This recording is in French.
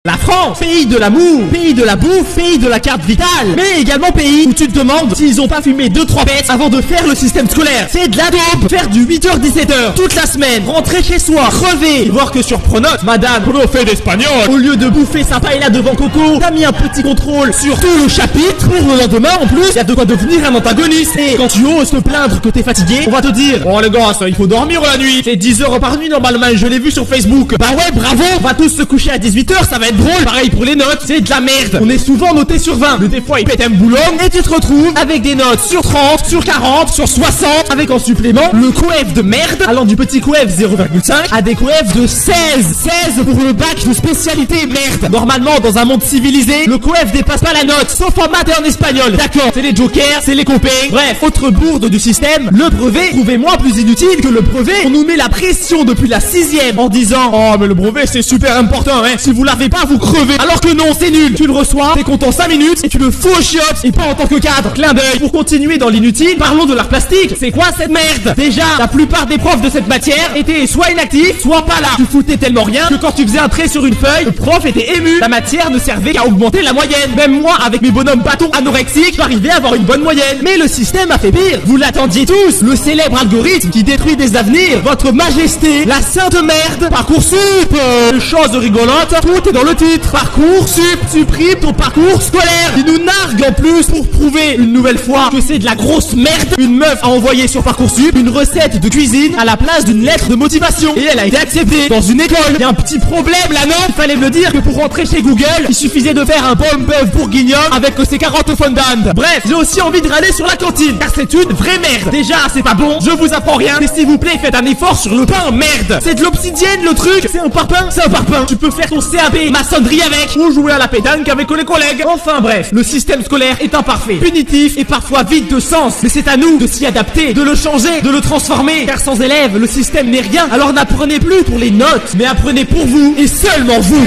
La France, pays de l'amour, pays de la bouffe, pays de la carte vitale, mais également pays où tu te demandes s'ils ont pas fumé 2-3 bêtes avant de faire le système scolaire. C'est de la dope. Faire du 8h-17h toute la semaine, rentrer chez soi, crever, et voir que sur Pronote, madame, prof d'espagnol, au lieu de bouffer sympa et là devant Coco, t'as mis un petit contrôle sur tout le chapitre. Pour le lendemain, en plus, y a de quoi devenir un antagoniste. Et quand tu oses te plaindre que t'es fatigué, on va te dire, oh les gars, ça, il faut dormir la nuit. C'est 10 heures par nuit normalement, je l'ai vu sur Facebook. Bah ouais, bravo, on va tous se coucher à 18h, ça va être drôle. Pareil pour les notes, c'est de la merde. On est souvent noté sur 20, mais des fois il pète un boulon et tu te retrouves avec des notes sur 30, sur 40, sur 60, avec en supplément le coef de merde, allant du petit coef 0,5 à des coefs de 16 pour le bac de spécialité merde. Normalement, dans un monde civilisé, le coef dépasse pas la note, sauf en maths et en espagnol. D'accord, c'est les jokers, c'est les copés. Bref, autre bourde du système, le brevet, trouvez-moi plus inutile que le brevet. On nous met la pression depuis la 6ème en disant, oh mais le brevet c'est super important, hein. Si vous l'avez pas, vous crevez. Alors que non, c'est nul. Tu le reçois, t'es content 5 minutes et tu le fous aux chiottes, et pas en tant que cadre. Clin d'œil. Pour continuer dans l'inutile, parlons de l'art plastique. C'est quoi cette merde? Déjà, la plupart des profs de cette matière étaient soit inactifs, soit pas là. Tu foutais tellement rien que quand tu faisais un trait sur une feuille, le prof était ému. La matière ne servait qu'à augmenter la moyenne. Même moi, avec mes bonhommes bâtons anorexiques, j'arrivais à avoir une bonne moyenne. Mais le système a fait pire. Vous l'attendiez tous. Le célèbre algorithme qui détruit des avenirs. Votre majesté, la sainte merde. Parcoursup. Chose rigolote, tout est dans le titre. Parcoursup supprime ton parcours scolaire. Il nous nargue en plus pour prouver une nouvelle fois que c'est de la grosse merde. Une meuf a envoyé sur Parcoursup une recette de cuisine à la place d'une lettre de motivation. Et elle a été acceptée dans une école. Il y a un petit problème là, non? Il fallait me le dire que pour rentrer chez Google, il suffisait de faire un bon bœuf bourguignon avec ses carottes fondant. Bref, j'ai aussi envie de râler sur la cantine, car c'est une vraie merde. Déjà, c'est pas bon, je vous apprends rien, mais s'il vous plaît, faites un effort sur le pain, merde. C'est de l'obsidienne le truc. C'est un parpaing? C'est un parpaing. Tu peux faire ton CAP maçonnerie avec, ou jouer à la pétanque avec les collègues. Enfin bref, le système scolaire est imparfait, punitif et parfois vide de sens. Mais c'est à nous de s'y adapter, de le changer, de le transformer. Car sans élèves, le système n'est rien. Alors n'apprenez plus pour les notes, mais apprenez pour vous et seulement vous.